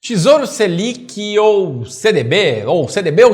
Tesouro Selic ou CDB ou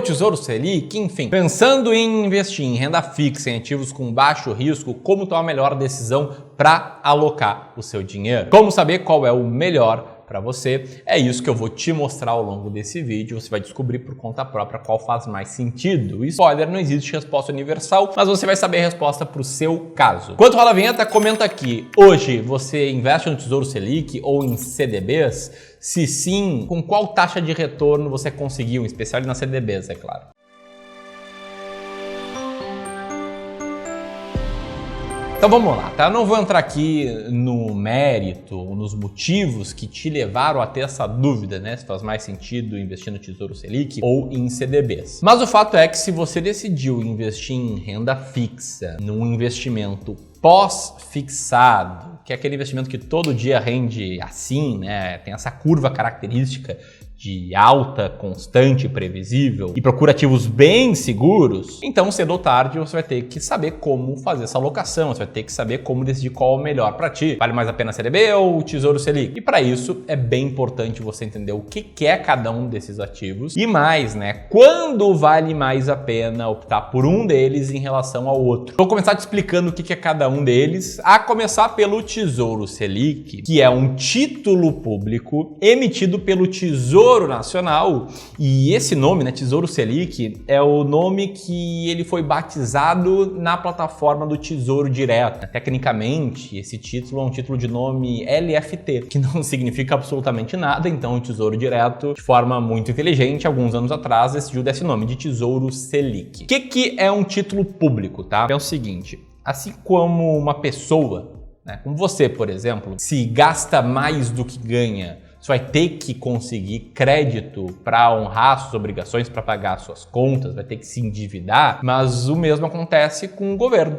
Tesouro Selic, enfim. Pensando em investir em renda fixa, em ativos com baixo risco, como tomar a melhor decisão para alocar o seu dinheiro? Como saber qual é o melhor para você? É isso que eu vou te mostrar ao longo desse vídeo. Você vai descobrir por conta própria qual faz mais sentido. Spoiler, não existe resposta universal, mas você vai saber a resposta para o seu caso. Enquanto rola a vinheta, comenta aqui. Hoje você investe no Tesouro Selic ou em CDBs? Se sim, com qual taxa de retorno você conseguiu, em especial nas CDBs, é claro. Então vamos lá, tá? Eu não vou entrar aqui no mérito, nos motivos que te levaram a ter essa dúvida, né? Se faz mais sentido investir no Tesouro Selic ou em CDBs. Mas o fato é que se você decidiu investir em renda fixa, num investimento pós-fixado, que é aquele investimento que todo dia rende assim, né? Tem essa curva característica de alta, constante e previsível e procura ativos bem seguros, então cedo ou tarde você vai ter que saber como fazer essa alocação, você vai ter que saber como decidir qual é o melhor para ti. Vale mais a pena CDB ou o Tesouro Selic? E para isso é bem importante você entender o que é cada um desses ativos e mais, né? Quando vale mais a pena optar por um deles em relação ao outro. Vou começar te explicando o que é cada um deles, a começar pelo Tesouro Selic, que é um título público emitido pelo Tesouro Nacional, e esse nome, né, Tesouro Selic, é o nome que ele foi batizado na plataforma do Tesouro Direto. Tecnicamente, esse título é um título de nome LFT, que não significa absolutamente nada, então o Tesouro Direto, de forma muito inteligente, alguns anos atrás, decidiu dar esse nome de Tesouro Selic. O que é um título público, tá? É o seguinte, assim como uma pessoa, né, como você, por exemplo, se gasta mais do que ganha, você vai ter que conseguir crédito para honrar suas obrigações, para pagar suas contas, vai ter que se endividar, mas o mesmo acontece com o governo.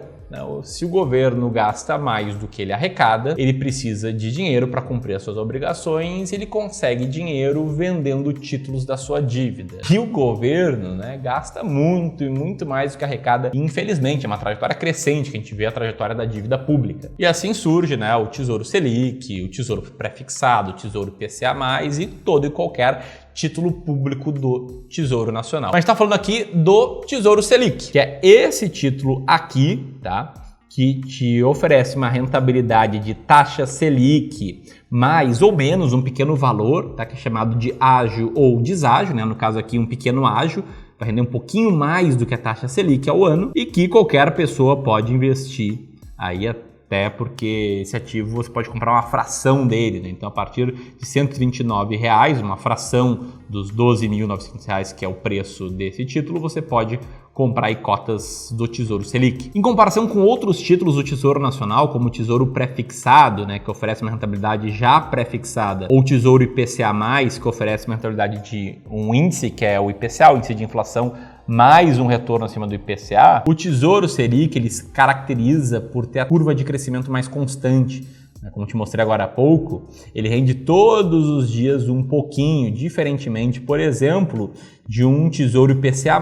Se o governo gasta mais do que ele arrecada, ele precisa de dinheiro para cumprir as suas obrigações, ele consegue dinheiro vendendo títulos da sua dívida. E o governo, né, gasta muito e muito mais do que arrecada. E, infelizmente, é uma trajetória crescente que a gente vê a trajetória da dívida pública. E assim surge, né, o Tesouro Selic, o Tesouro Pré-fixado, o Tesouro IPCA+, e todo e qualquer título público do Tesouro Nacional. Mas a gente está falando aqui do Tesouro Selic, que é esse título aqui, tá? Que te oferece uma rentabilidade de taxa Selic mais ou menos um pequeno valor, tá? Que é chamado de ágio ou deságio, né? No caso aqui, um pequeno ágio, vai render um pouquinho mais do que a taxa Selic ao ano e que qualquer pessoa pode investir aí até porque esse ativo você pode comprar uma fração dele, né? Então a partir de R$ 129, uma fração dos R$ 12.900, que é o preço desse título, você pode comprar aí cotas do Tesouro Selic. Em comparação com outros títulos do Tesouro Nacional, como o Tesouro Pré-fixado, né, que oferece uma rentabilidade já pré-fixada, ou o Tesouro IPCA+, que oferece uma rentabilidade de um índice, que é o IPCA, o índice de inflação, mais um retorno acima do IPCA, o Tesouro Selic ele se caracteriza por ter a curva de crescimento mais constante. Como te mostrei agora há pouco, ele rende todos os dias um pouquinho, diferentemente, por exemplo, de um Tesouro IPCA+,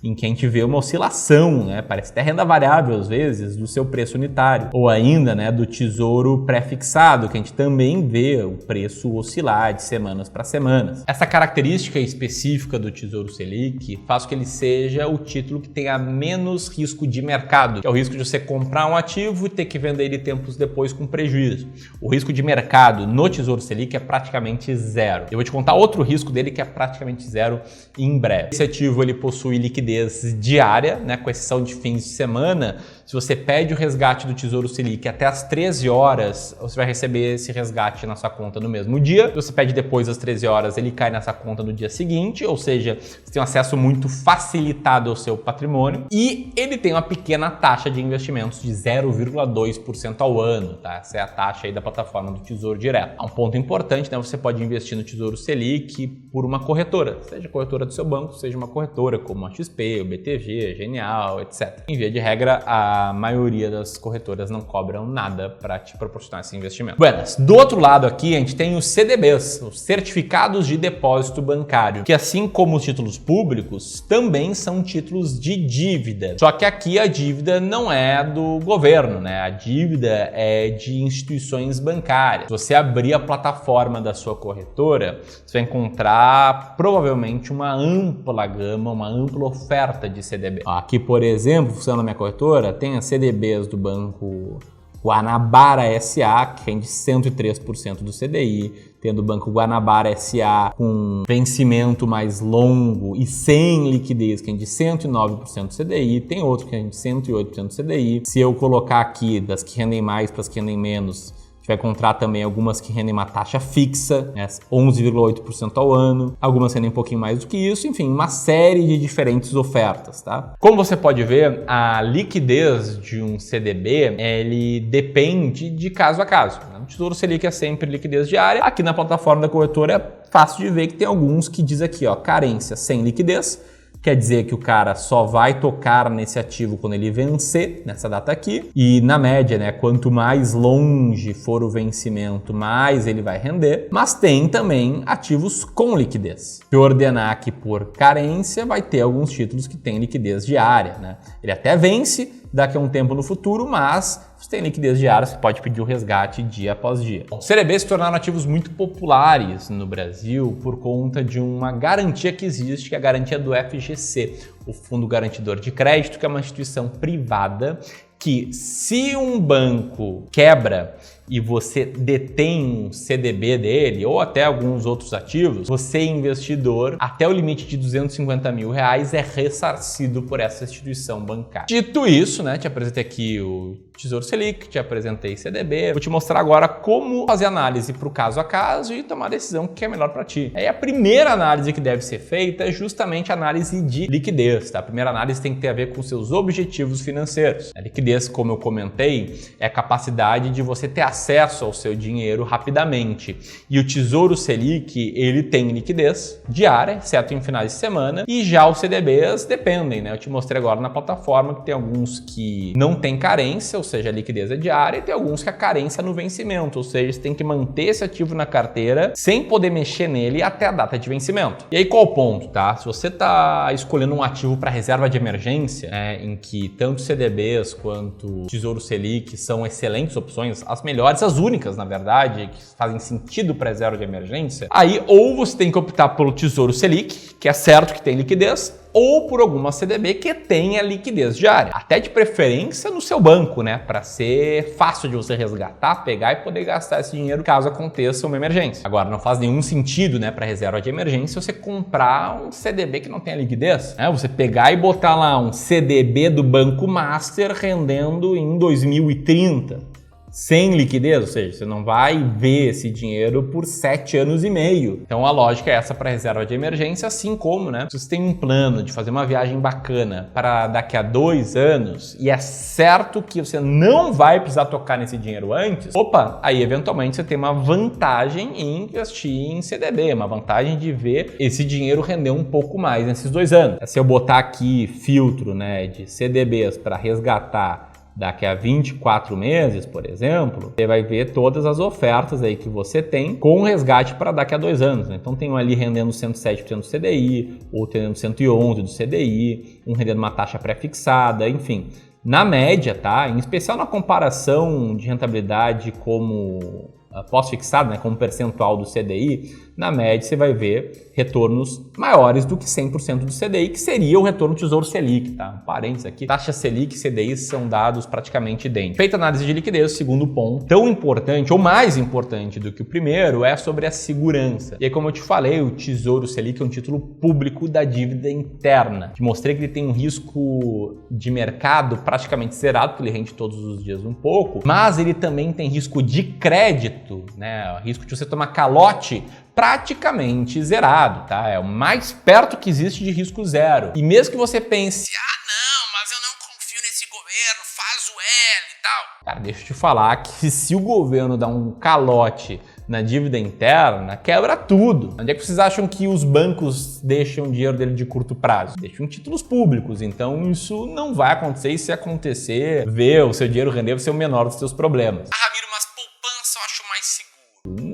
em que a gente vê uma oscilação, né? Parece até renda variável às vezes, do seu preço unitário. Ou ainda, né, do Tesouro Pré-fixado, que a gente também vê o preço oscilar de semanas para semanas. Essa característica específica do Tesouro Selic faz com que ele seja o título que tenha menos risco de mercado, que é o risco de você comprar um ativo e ter que vender ele tempos depois com prejuízo. O risco de mercado no Tesouro Selic é praticamente zero. Eu vou te contar outro risco dele que é praticamente zero em breve. Esse ativo ele possui liquidez diária, né, com exceção de fins de semana. Se você pede o resgate do Tesouro Selic até às 13 horas, você vai receber esse resgate na sua conta no mesmo dia. Se você pede depois das 13 horas, ele cai nessa conta no dia seguinte, ou seja, você tem um acesso muito facilitado ao seu patrimônio. E ele tem uma pequena taxa de investimentos de 0,2% ao ano, tá? Essa é a taxa aí da plataforma do Tesouro Direto. Um ponto importante, né? Você pode investir no Tesouro Selic por uma corretora, seja a corretora do seu banco, seja uma corretora como a XP, o BTG, Genial, etc. Em via de regra, a a maioria das corretoras não cobram nada para te proporcionar esse investimento. Buenas, do outro lado aqui a gente tem os CDBs, os Certificados de Depósito Bancário, que assim como os títulos públicos, também são títulos de dívida. Só que aqui a dívida não é do governo, né? A dívida é de instituições bancárias. Se você abrir a plataforma da sua corretora, você vai encontrar provavelmente uma ampla gama, uma ampla oferta de CDB. Aqui, por exemplo, funcionando na minha corretora, tem as CDBs do Banco Guanabara SA, que rende 103% do CDI, tendo o Banco Guanabara SA com vencimento mais longo e sem liquidez, que rende 109% do CDI, tem outro que rende 108% do CDI. Se eu colocar aqui das que rendem mais para as que rendem menos, a gente vai encontrar também algumas que rendem uma taxa fixa, né, 11,8% ao ano, algumas rendem um pouquinho mais do que isso, enfim, uma série de diferentes ofertas, tá? Como você pode ver, a liquidez de um CDB, ele depende de caso a caso. O Tesouro Selic é sempre liquidez diária. Aqui na plataforma da corretora é fácil de ver que tem alguns que diz aqui, ó, carência sem liquidez. Quer dizer que o cara só vai tocar nesse ativo quando ele vencer, nessa data aqui. E na média, né, quanto mais longe for o vencimento, mais ele vai render. Mas tem também ativos com liquidez. Se ordenar aqui por carência, vai ter alguns títulos que têm liquidez diária, né? Ele até vence daqui a um tempo no futuro, mas se tem liquidez diária, você pode pedir o resgate dia após dia. Os CDBs se tornaram ativos muito populares no Brasil por conta de uma garantia que existe, que é a garantia do FGC, o Fundo Garantidor de Crédito, que é uma instituição privada que, se um banco quebra e você detém um CDB dele ou até alguns outros ativos, você, investidor, até o limite de R$250 mil é ressarcido por essa instituição bancária. Dito isso, né, te apresentei aqui o Tesouro Selic, te apresentei CDB, vou te mostrar agora como fazer análise para o caso a caso e tomar a decisão que é melhor para ti. Aí a primeira análise que deve ser feita é justamente a análise de liquidez, tá? A primeira análise tem que ter a ver com seus objetivos financeiros. A liquidez, como eu comentei, é a capacidade de você ter acesso ao seu dinheiro rapidamente. E o Tesouro Selic, ele tem liquidez diária, exceto em finais de semana, e já os CDBs dependem, né? Eu te mostrei agora na plataforma que tem alguns que não tem carência, ou seja, a liquidez é diária, e tem alguns que a carência é no vencimento, ou seja, você tem que manter esse ativo na carteira sem poder mexer nele até a data de vencimento. E aí qual o ponto, tá? Se você está escolhendo um ativo para reserva de emergência, em que tanto CDBs quanto Tesouro Selic são excelentes opções, as melhores, as únicas, na verdade, que fazem sentido para reserva de emergência, aí ou você tem que optar pelo Tesouro Selic, que é certo que tem liquidez, ou por alguma CDB que tenha liquidez diária, até de preferência no seu banco, né, para ser fácil de você resgatar, pegar e poder gastar esse dinheiro caso aconteça uma emergência. Agora, não faz nenhum sentido, né, para reserva de emergência você comprar um CDB que não tenha liquidez, né? Você pegar e botar lá um CDB do Banco Master rendendo em 2030. Sem liquidez, ou seja, você não vai ver esse dinheiro por 7 anos e meio. Então a lógica é essa para reserva de emergência, assim como, né, se você tem um plano de fazer uma viagem bacana para daqui a 2 anos e é certo que você não vai precisar tocar nesse dinheiro antes, opa, aí eventualmente você tem uma vantagem em investir em CDB, uma vantagem de ver esse dinheiro render um pouco mais nesses 2 anos. Se eu botar aqui filtro, né, de CDBs para resgatar daqui a 24 meses, por exemplo, você vai ver todas as ofertas aí que você tem com resgate para daqui a 2 anos. Né? Então tem um ali rendendo 107% do CDI, outro rendendo 111% do CDI, um rendendo uma taxa pré-fixada, enfim. Na média, tá? Em especial na comparação de rentabilidade como pós-fixado, né, como percentual do CDI, na média você vai ver retornos maiores do que 100% do CDI, que seria o retorno do Tesouro Selic, tá? Um parênteses aqui, taxa Selic e CDI são dados praticamente idênticos. Feita a análise de liquidez, o segundo ponto, tão importante ou mais importante do que o primeiro, é sobre a segurança. E aí, como eu te falei, o Tesouro Selic é um título público da dívida interna. Te mostrei que ele tem um risco de mercado praticamente zerado, porque ele rende todos os dias um pouco, mas ele também tem risco de crédito, né? O risco de você tomar calote praticamente zerado, tá? É o mais perto que existe de risco zero. E mesmo que você pense, não, mas eu não confio nesse governo, faz o L e tal. Cara, deixa eu te falar que se o governo dá um calote na dívida interna, quebra tudo. Onde é que vocês acham que os bancos deixam o dinheiro dele de curto prazo? Deixam em títulos públicos, então isso não vai acontecer, e se acontecer, ver o seu dinheiro render vai ser o menor dos seus problemas. Ah, Ramiro, mas poupança eu acho mais seguro.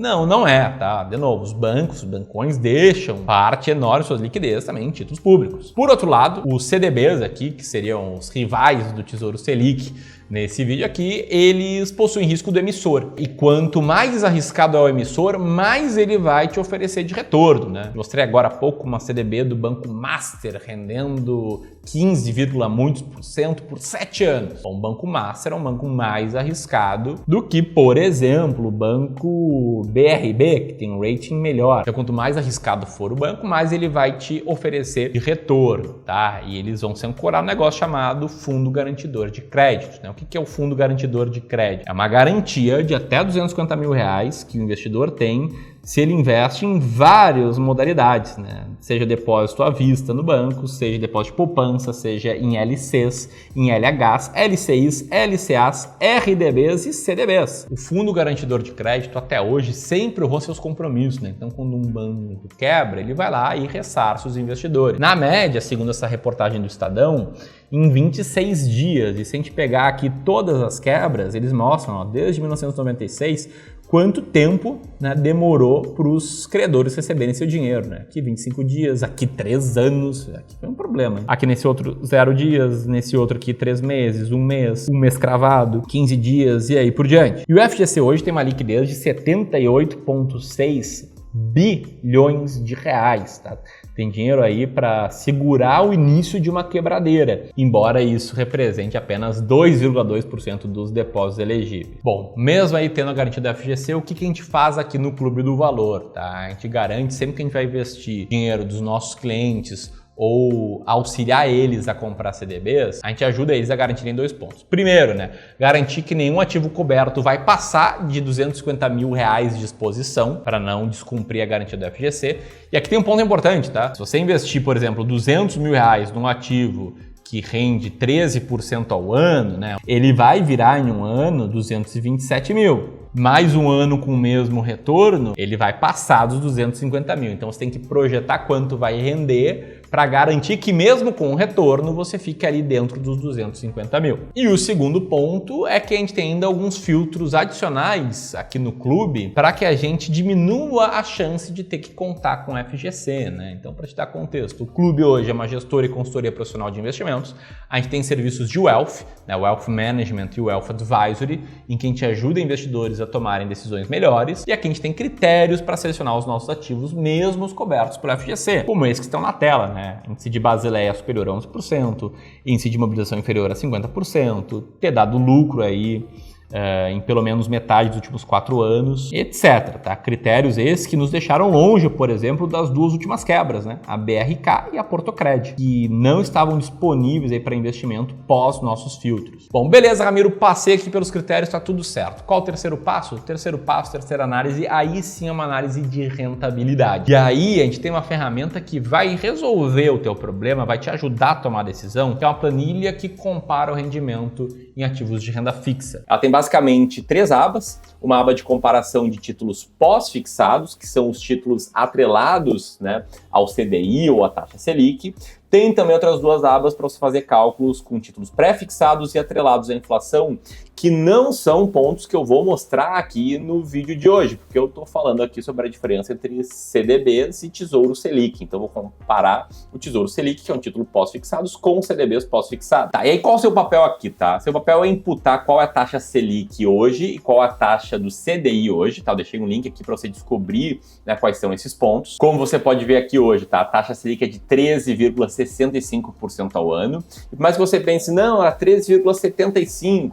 Não, não é, tá? De novo, os bancões deixam parte enorme de suas liquidez também em títulos públicos. Por outro lado, os CDBs aqui, que seriam os rivais do Tesouro Selic, nesse vídeo aqui, eles possuem risco do emissor. E quanto mais arriscado é o emissor, mais ele vai te oferecer de retorno, né? Mostrei agora há pouco uma CDB do Banco Master rendendo 15,muitos% por 7 anos. Bom, o Banco Master é um banco mais arriscado do que, por exemplo, o Banco BRB, que tem um rating melhor. Então, quanto mais arriscado for o banco, mais ele vai te oferecer de retorno, tá? E eles vão se ancorar no negócio chamado Fundo Garantidor de Crédito, né? O que é o Fundo Garantidor de Crédito? É uma garantia de até R$250 mil que o investidor tem se ele investe em várias modalidades, né? Seja depósito à vista no banco, seja depósito de poupança, seja em LCs, em LHs, LCIs, LCAs, RDBs e CDBs. O Fundo Garantidor de Crédito até hoje sempre honrou seus compromissos, né? Então, quando um banco quebra, ele vai lá e ressarce os investidores. Na média, segundo essa reportagem do Estadão, em 26 dias, e se a gente pegar aqui todas as quebras, eles mostram, ó, desde 1996, quanto tempo, né, demorou para os credores receberem seu dinheiro, né? Aqui 25 dias, aqui 3 anos, aqui foi um problema. Hein? Aqui nesse outro 0 dias, nesse outro aqui 3 meses, um mês cravado, 15 dias e aí por diante. E o FGC hoje tem uma liquidez de 78,6 bilhões de reais, tá? Tem dinheiro aí para segurar o início de uma quebradeira, embora isso represente apenas 2,2% dos depósitos elegíveis. Bom, mesmo aí tendo a garantia da FGC, o que a gente faz aqui no Clube do Valor, tá? A gente garante sempre que a gente vai investir dinheiro dos nossos clientes ou auxiliar eles a comprar CDBs, a gente ajuda eles a garantirem 2 pontos. Primeiro, né, garantir que nenhum ativo coberto vai passar de R$250 mil de exposição para não descumprir a garantia do FGC. E aqui tem um ponto importante, tá? Se você investir, por exemplo, R$200 mil num ativo que rende 13% ao ano, né, ele vai virar em um ano 227 mil. Mais um ano com o mesmo retorno, ele vai passar dos 250 mil. Então você tem que projetar quanto vai render para garantir que mesmo com o retorno você fique ali dentro dos 250 mil. E o segundo ponto é que a gente tem ainda alguns filtros adicionais aqui no clube para que a gente diminua a chance de ter que contar com FGC, né? Então, para te dar contexto, o clube hoje é uma gestora e consultoria profissional de investimentos. A gente tem serviços de Wealth, né? Wealth Management e Wealth Advisory, em que a gente ajuda investidores a tomarem decisões melhores. E aqui a gente tem critérios para selecionar os nossos ativos, mesmo os cobertos por FGC, como esses que estão na tela, né? Índice de Basileia superior a 11%, índice de mobilização inferior a 50%, ter dado lucro aí em pelo menos metade dos últimos 4 anos, etc. Tá? Critérios esses que nos deixaram longe, por exemplo, das 2 últimas quebras, né? A BRK e a Portocred, que não estavam disponíveis para investimento pós nossos filtros. Bom, beleza, Ramiro, passei aqui pelos critérios, está tudo certo. Qual o terceiro passo? O terceiro passo, terceira análise, aí sim é uma análise de rentabilidade. E aí a gente tem uma ferramenta que vai resolver o teu problema, vai te ajudar a tomar a decisão, que é uma planilha que compara o rendimento em ativos de renda fixa. Ela tem basicamente 3 abas, uma aba de comparação de títulos pós-fixados, que são os títulos atrelados, né, ao CDI ou à taxa Selic. Tem também outras 2 abas para você fazer cálculos com títulos pré-fixados e atrelados à inflação, que não são pontos que eu vou mostrar aqui no vídeo de hoje, porque eu estou falando aqui sobre a diferença entre CDBs e Tesouro Selic. Então, eu vou comparar o Tesouro Selic, que é um título pós-fixados, com CDBs pós-fixados. Tá, e aí qual é o seu papel aqui, tá? Seu papel é imputar qual é a taxa Selic hoje e qual é a taxa do CDI hoje, tá? Eu deixei um link aqui para você descobrir, né, quais são esses pontos. Como você pode ver aqui hoje, tá? A taxa Selic é de 13,65% ao ano. E por mais que você pense, não, era 13,75%.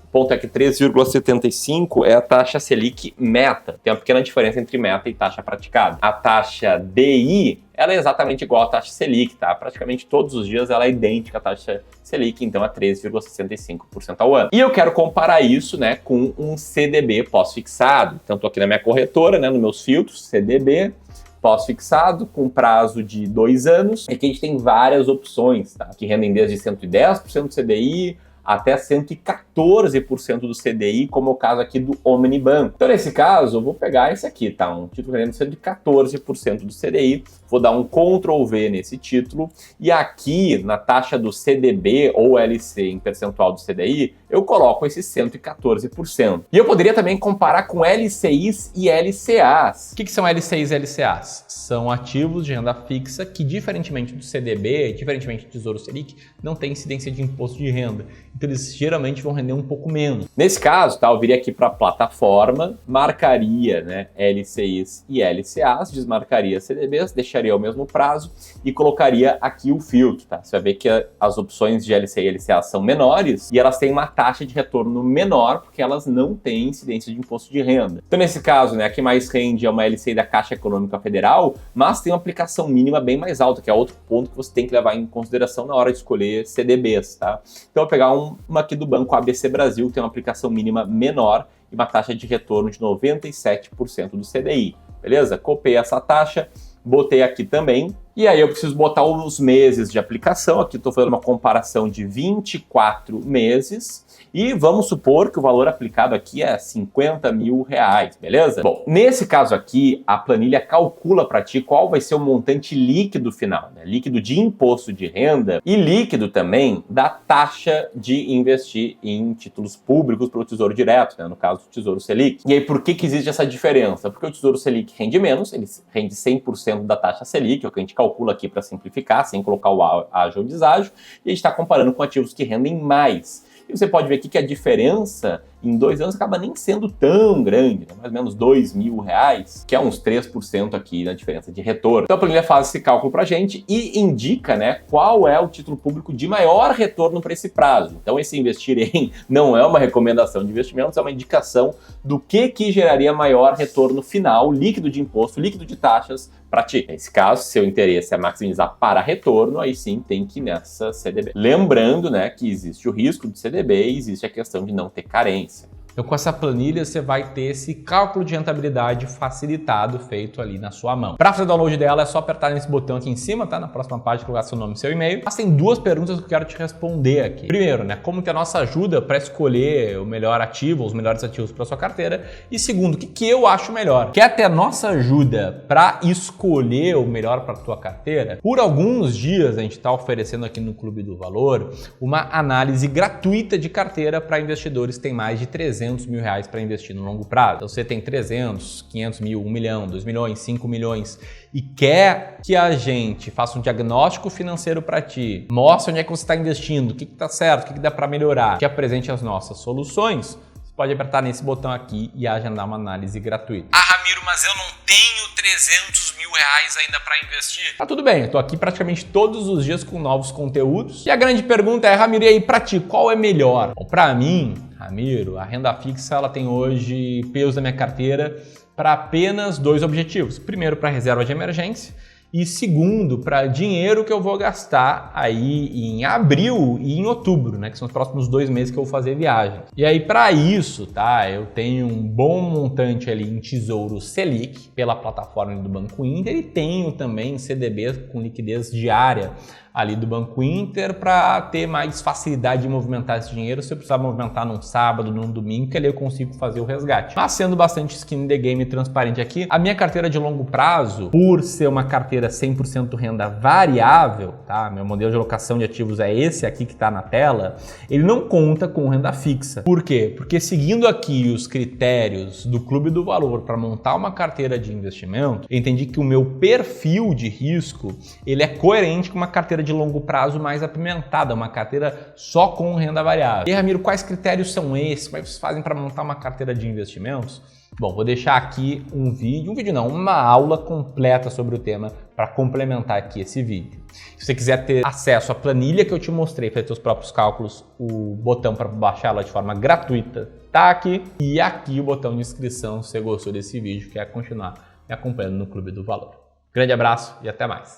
O ponto é que 3,75 é a taxa Selic meta. Tem uma pequena diferença entre meta e taxa praticada. A taxa DI, ela é exatamente igual à taxa Selic, tá? Praticamente todos os dias ela é idêntica à taxa Selic, então é 3,65% ao ano. E eu quero comparar isso, né, com um CDB pós-fixado. Então, estou aqui na minha corretora, né, nos meus filtros, CDB, pós-fixado, com prazo de 2 anos. Aqui a gente tem várias opções, tá? Que rendem desde 110% do CDI, até 114% do CDI, como é o caso aqui do Omnibanco. Então, nesse caso, eu vou pegar esse aqui, tá? Um título rendendo 114% do CDI, vou dar um Ctrl V nesse título, e aqui, na taxa do CDB ou LC em percentual do CDI, eu coloco esse 114%. E eu poderia também comparar com LCIs e LCAs. O que são LCIs e LCAs? São ativos de renda fixa que, diferentemente do CDB, diferentemente do Tesouro Selic, não tem incidência de imposto de renda. Então eles geralmente vão render um pouco menos. Nesse caso, tá, eu viria aqui para a plataforma, marcaria, né, LCIs e LCAs, desmarcaria CDBs, deixaria o mesmo prazo e colocaria aqui o filtro. Tá? Você vai ver que as opções de LCI e LCA são menores e elas têm uma taxa de retorno menor porque elas não têm incidência de imposto de renda. Então nesse caso, né, a que mais rende é uma LCI da Caixa Econômica Federal, mas tem uma aplicação mínima bem mais alta, que é outro ponto que você tem que levar em consideração na hora de escolher CDBs. Tá? Então eu vou pegar uma aqui do Banco ABC Brasil, que tem uma aplicação mínima menor e uma taxa de retorno de 97% do CDI. Beleza? Copiei essa taxa, botei aqui também. E aí eu preciso botar os meses de aplicação. Aqui estou fazendo uma comparação de 24 meses. E vamos supor que o valor aplicado aqui é 50 mil reais, beleza? Bom, nesse caso aqui, a planilha calcula para ti qual vai ser o montante líquido final, né? Líquido de imposto de renda e líquido também da taxa de investir em títulos públicos para o Tesouro Direto, né? No caso do Tesouro Selic. E aí por que existe essa diferença? Porque o Tesouro Selic rende menos, ele rende 100% da taxa Selic, é o que a gente calcula aqui para simplificar, sem colocar o ágio ou deságio, e a gente está comparando com ativos que rendem mais. E você pode ver aqui que a diferença em 2 anos acaba nem sendo tão grande, né? Mais ou menos 2 mil reais, que é uns 3% aqui na diferença de retorno. Então a planilha faz esse cálculo para a gente e indica, né, qual é o título público de maior retorno para esse prazo. Então esse investir em não é uma recomendação de investimentos, é uma indicação do que geraria maior retorno final, líquido de imposto, líquido de taxas para ti. Nesse caso, seu interesse é maximizar para retorno, aí sim tem que ir nessa CDB. Lembrando, né, que existe o risco de CDB e existe a questão de não ter carência. Então, com essa planilha, você vai ter esse cálculo de rentabilidade facilitado feito ali na sua mão. Para fazer o download dela, é só apertar nesse botão aqui em cima, tá? Na próxima página, colocar seu nome e seu e-mail. Mas tem 2 perguntas que eu quero te responder aqui. Primeiro, né? Como que a nossa ajuda para escolher o melhor ativo, os melhores ativos para sua carteira? E segundo, o que eu acho melhor? Quer ter a nossa ajuda para escolher o melhor para tua carteira? Por alguns dias, a gente está oferecendo aqui no Clube do Valor uma análise gratuita de carteira para investidores que têm mais de 300 mil reais para investir no longo prazo. Então você tem 300, 500 mil, 1 milhão, 2 milhões, 5 milhões e quer que a gente faça um diagnóstico financeiro para ti, mostre onde é que você está investindo, o que está certo, o que dá para melhorar, que apresente as nossas soluções, você pode apertar nesse botão aqui e agendar uma análise gratuita. Ah, Ramiro, mas eu não tenho 300 mil reais ainda para investir. Tá tudo bem, eu tô aqui praticamente todos os dias com novos conteúdos. E a grande pergunta é, Ramiro, e aí pra ti, qual é melhor? Bom, pra mim, Ramiro, a renda fixa ela tem hoje peso da minha carteira para apenas 2 objetivos. Primeiro, para reserva de emergência. E segundo, para dinheiro que eu vou gastar aí em abril e em outubro, né? Que são os próximos 2 meses que eu vou fazer viagem. E aí, para isso, tá? Eu tenho um bom montante ali em Tesouro Selic pela plataforma do Banco Inter e tenho também CDBs com liquidez diária ali do Banco Inter para ter mais facilidade de movimentar esse dinheiro. Se eu precisar movimentar num sábado, num domingo, que ali eu consigo fazer o resgate. Mas sendo bastante skin in the game transparente aqui, a minha carteira de longo prazo, por ser uma carteira 100% renda variável, tá? Meu modelo de alocação de ativos é esse aqui que está na tela, ele não conta com renda fixa. Por quê? Porque seguindo aqui os critérios do Clube do Valor para montar uma carteira de investimento, eu entendi que o meu perfil de risco, ele é coerente com uma carteira de longo prazo mais apimentada, uma carteira só com renda variável. E Ramiro, quais critérios são esses? Como é que vocês fazem para montar uma carteira de investimentos? Bom, vou deixar aqui uma aula completa sobre o tema para complementar aqui esse vídeo. Se você quiser ter acesso à planilha que eu te mostrei, fazer seus próprios cálculos, o botão para baixá-la de forma gratuita tá aqui e aqui o botão de inscrição se você gostou desse vídeo, quer continuar me acompanhando no Clube do Valor. Grande abraço e até mais!